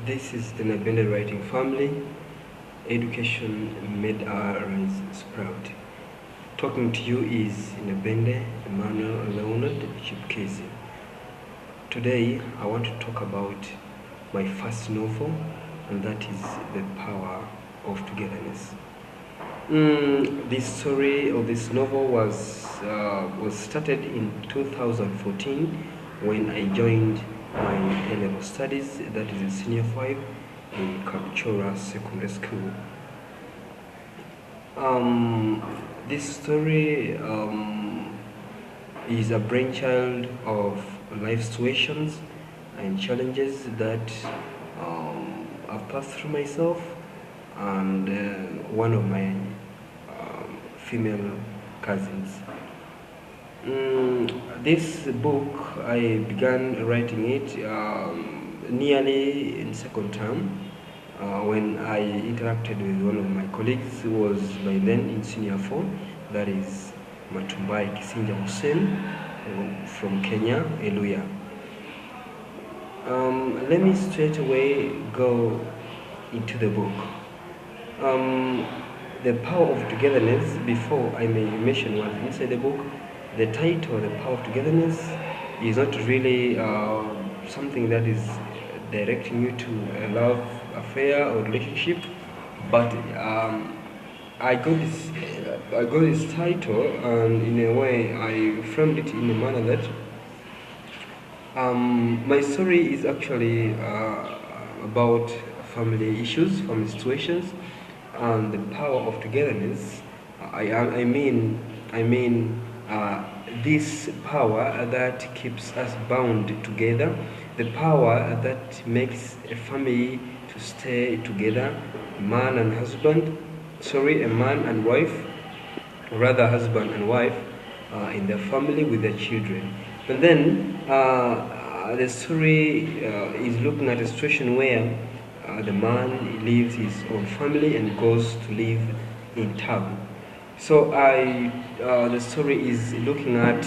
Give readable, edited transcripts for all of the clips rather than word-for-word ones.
This is the Nabende writing family. Education made our eyes sprout. Talking to you is Nabende Emmanuel Leonard Chipkezi. Today I want to talk about my first novel, and that is The Power of Togetherness. The story of this novel was started in 2014 when I joined my A-level studies, that is in Senior 5 in Kapchora Secondary School. This story is a brainchild of life situations and challenges that I've passed through myself and one of my female cousins. This book, I began writing it nearly in second term when I interacted with one of my colleagues who was by then in Senior 4, that is Matumbai Kisinja Hussein from Kenya, Eluya. Let me straight away go into the book. The Power of Togetherness, before I may mention what's inside the book, the title, The Power of Togetherness, is not really something that is directing you to a love affair or relationship, but I got this title, and in a way I framed it in a manner that my story is actually about family issues, family situations, and the power of togetherness. I mean this power that keeps us bound together, the power that makes a family to stay together, a man and wife, rather husband and wife, in their family with their children. But then the story is looking at a situation where the man leaves his own family and goes to live in town. So the story is looking at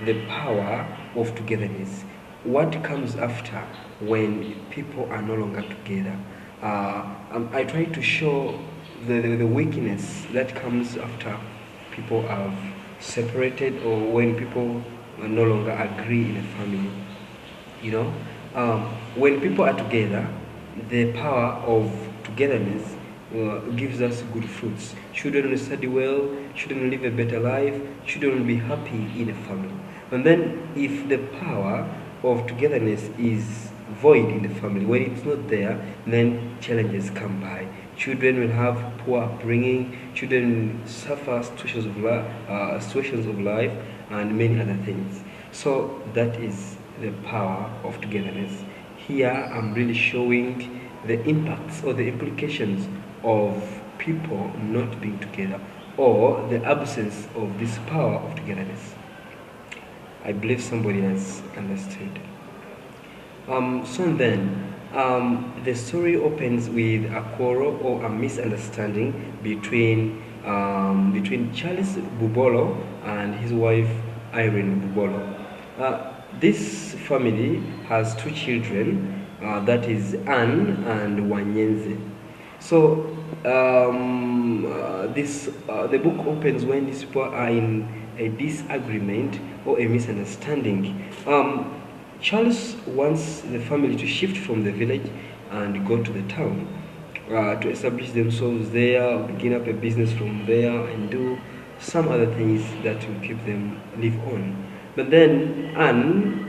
the power of togetherness. What comes after when people are no longer together? I try to show the weakness that comes after people have separated, or when people no longer agree in a family. When people are together, the power of togetherness gives us good fruits. Children will study well, children live a better life, children will be happy in a family. And then if the power of togetherness is void in the family, when it's not there, then challenges come by. Children will have poor upbringing, children will suffer situations of life, and many other things. So that is the power of togetherness. Here I'm really showing the impacts or the implications of people not being together, or the absence of this power of togetherness. I believe somebody has understood. So then, the story opens with a quarrel or a misunderstanding between Charles Bubolo and his wife Irene Bubolo. This family has two children, that is Anne and Wanyenze. So the book opens when these people are in a disagreement or a misunderstanding. Charles wants the family to shift from the village and go to the town, to establish themselves there, begin up a business from there, and do some other things that will keep them live on. But then Irene,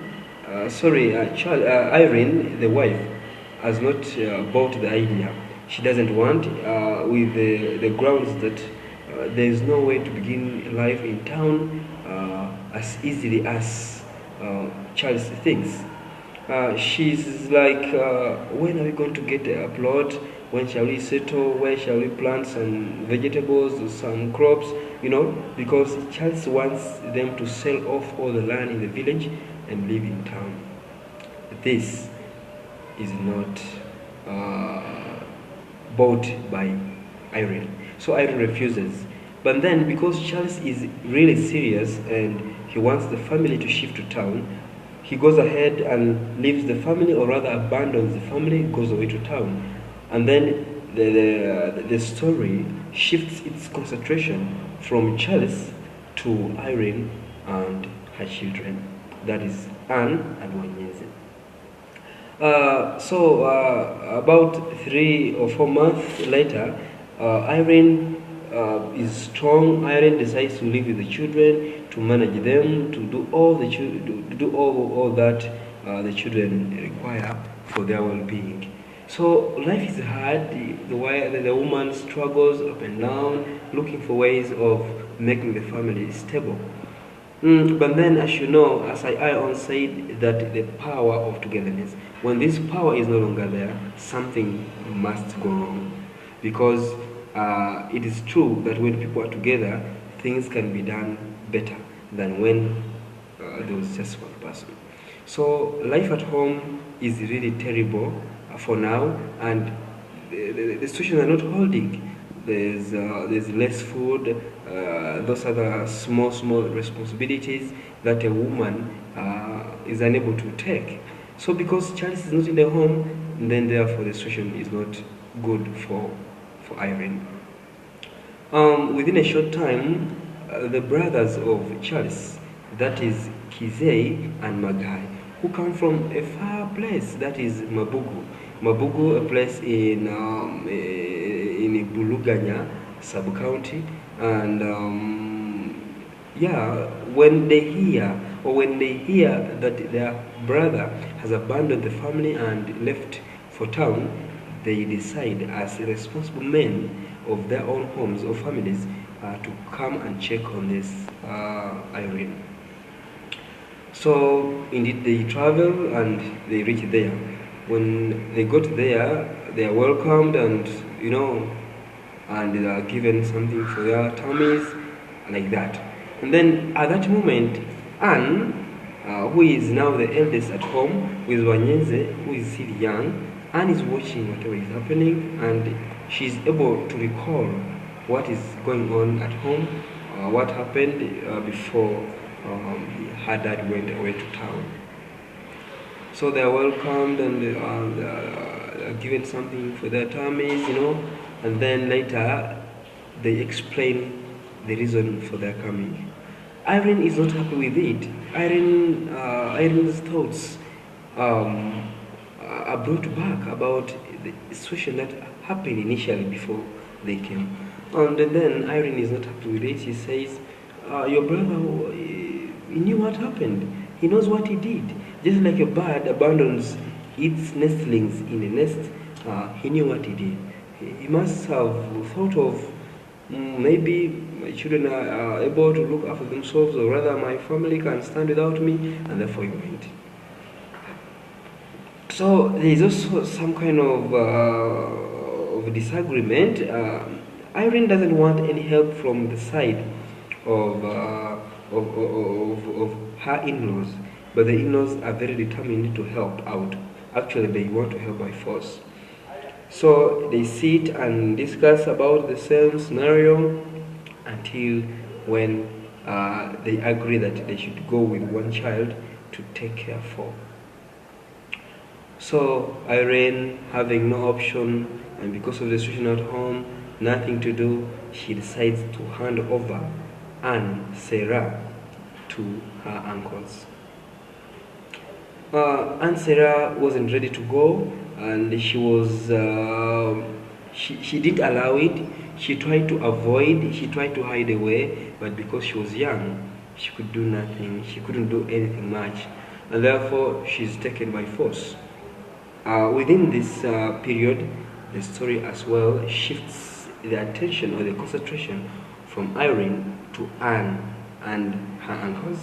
the wife, has not bought the idea. She doesn't want, with the grounds that there is no way to begin life in town as easily as Charles thinks. She's like, when are we going to get a plot? When shall we settle? Where shall we plant some vegetables or some crops? Because Charles wants them to sell off all the land in the village and live in town. This is not bought by Irene. So Irene refuses. But then, because Charles is really serious and he wants the family to shift to town, he goes ahead and leaves the family, or rather abandons the family, goes away to town. And then the story shifts its concentration from Charles to Irene and her children, that is Anne and Wanyeze. About 3 or 4 months later, Irene is strong. Irene decides to live with the children, to manage them, to do all that the children require for their well-being. So life is hard. The woman struggles up and down, looking for ways of making the family stable. But then, as you know, as I said, that the power of togetherness, when this power is no longer there, something must go wrong. Because it is true that when people are together, things can be done better than when there was just one person. So life at home is really terrible for now, and the situations are not holding. There's less food. Those are the small responsibilities that a woman is unable to take. So because Charles is not in the home, then therefore the situation is not good for Irene. Within a short time, the brothers of Charles, that is Kizei and Magai, who come from a far place, that is Mabugu. Mabugu, a place in Buluganya sub-county, and when they hear that their brother has abandoned the family and left for town, they decide as responsible men of their own homes or families to come and check on this Irene. So indeed they travel and they reach there. When they got there, they are welcomed and and they are given something for their tummies, like that. And then at that moment, Anne, who is now the eldest at home, with Wanyeze, who is still young, Anne is watching whatever is happening, and she is able to recall what is going on at home, what happened before her dad went away to town. So they are welcomed and they are given something for their tummies, and then later they explain the reason for their coming. Irene is not happy with it. Irene's thoughts are brought back about the situation that happened initially before they came. And then Irene is not happy with it. She says, your brother, he knew what happened. He knows what he did. Just like a bird abandons its nestlings in a nest, he knew what he did. He must have thought of maybe my children are able to look after themselves, or rather my family can stand without me, and therefore he went. So there is also some kind of disagreement. Irene doesn't want any help from the side of her in-laws, but the in-laws are very determined to help out. Actually, they want to help by force. So they sit and discuss about the same scenario until when they agree that they should go with one child to take care for. So Irene, having no option, and because of the situation at home, nothing to do, she decides to hand over Anne Sarah to her uncles. Aunt Sarah wasn't ready to go, and she was she didn't allow it. She tried to avoid, she tried to hide away, but because she was young, she could do nothing, she couldn't do anything much, and therefore she's taken by force. Within this period, the story as well shifts the attention or the concentration from Irene to Anne and her uncles.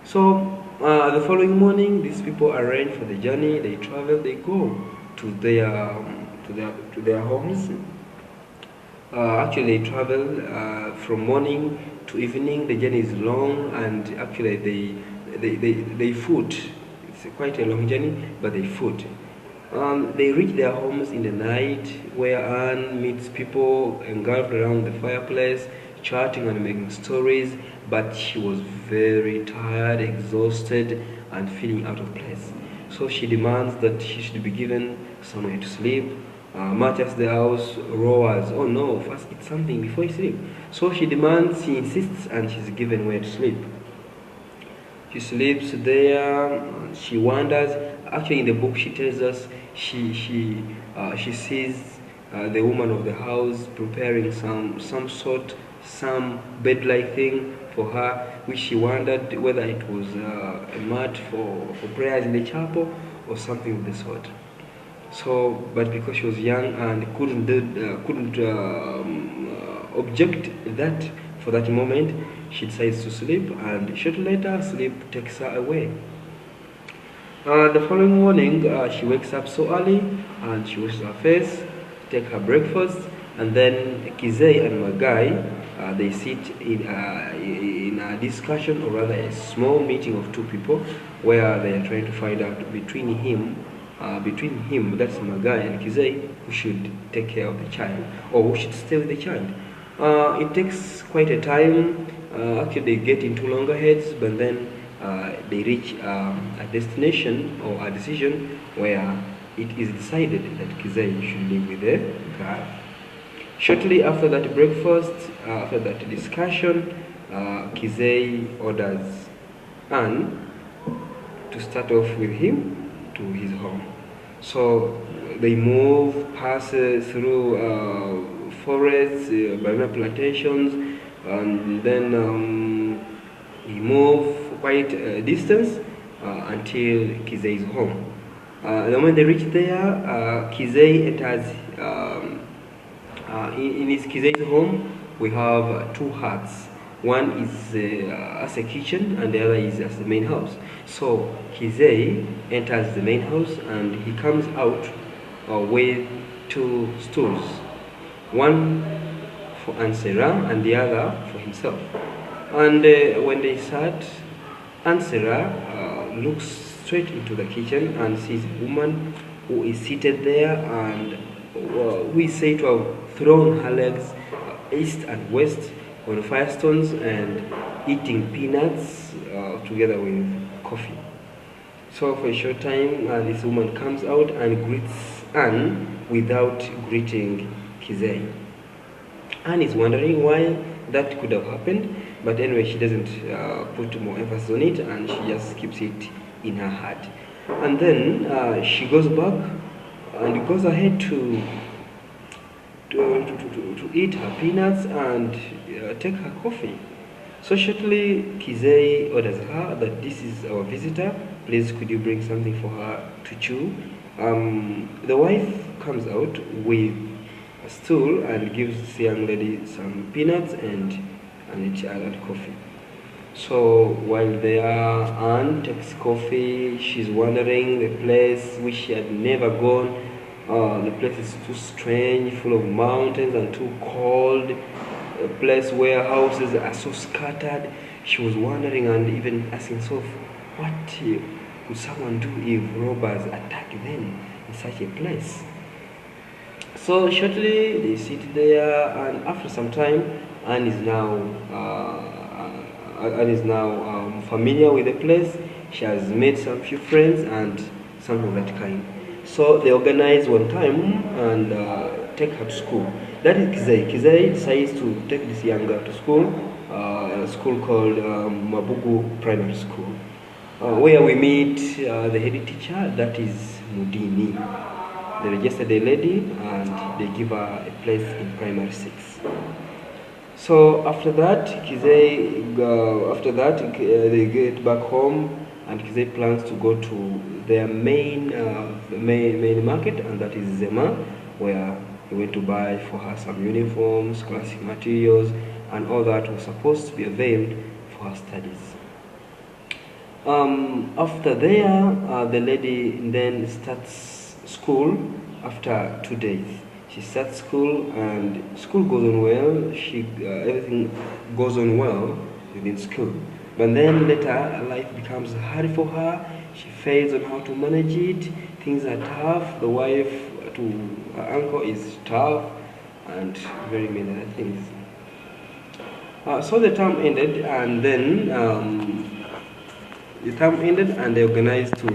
So the following morning, these people arrange for the journey. They travel. They go to their homes. Actually, they travel from morning to evening. The journey is long, and actually they foot. It's quite a long journey, but they foot. They reach their homes in the night, where Anne meets people engulfed around the fireplace, chatting and making stories. but she was very tired, exhausted, and feeling out of place. So she demands that she should be given somewhere to sleep. Much as the house roars, "Oh no, first eat something before you sleep." So she demands, she insists, and she's given where to sleep. She sleeps there. She wanders. Actually, in the book, she tells us she sees the woman of the house preparing some bed-like thing for her, which she wondered whether it was a mat for prayers in the chapel or something of the sort. So, but because she was young and couldn't object that for that moment, she decides to sleep, and shortly later, sleep takes her away. The following morning, she wakes up so early, and she washes her face, take her breakfast, and then Kizei and Magai, they sit in a discussion, or rather a small meeting of two people, where they are trying to find out between him, that's Magai and Kizei, who should take care of the child, or who should stay with the child. It takes quite a time. Actually, they get into loggerheads, but then they reach a destination or a decision where it is decided that Kizei should live with the girl. Shortly after that breakfast, after that discussion, Kizei orders Anne to start off with him to his home. So they move, pass through forests, banana plantations, and then we move quite a distance until Kizei's home. The moment they reach there, Kizei enters. In his Kizei's home, we have two huts. One is as a kitchen, and the other is as the main house. So Kizei enters the main house, and he comes out with two stools. One for Ansera and the other for himself. And when they sat, Ansera looks straight into the kitchen and sees a woman who is seated there, and we say to have thrown her legs east and west on firestones and eating peanuts together with coffee. So for a short time, this woman comes out and greets Anne without greeting Kizei. Anne is wondering why that could have happened, but anyway, she doesn't put more emphasis on it, and she just keeps it in her heart. And then she goes back and goes ahead to eat her peanuts and take her coffee. So shortly, Kizei orders her that this is our visitor. Please, could you bring something for her to chew? The wife comes out with a stool and gives this young lady some peanuts and coffee. So while there, Anne takes coffee. She's wandering the place which she had never gone. The place is too strange, full of mountains and too cold. A place where houses are so scattered. She was wondering and even asking herself, what would someone do if robbers attack them in such a place? So shortly they sit there, and after some time, Anne is now familiar with the place. She has made some few friends and something of that kind. So they organize one time and take her to school. That is Kizei. Kizei decides to take this young girl to school, a school called Mabugu Primary School, where we meet the head teacher, that is Mudini. They registered a lady and they give her a place in primary 6. So after that, they get back home, and Kizei plans to go to their main market, and that is Zema, where he went to buy for her some uniforms, classic materials, and all that was supposed to be availed for her studies. After there, the lady then starts school after 2 days. She starts school, and school goes on well. Everything goes on well within school. But then later, life becomes hard for her. She fails on how to manage it. Things are tough. The wife to her uncle is tough, and very many other things. So the term ended, and then they organized to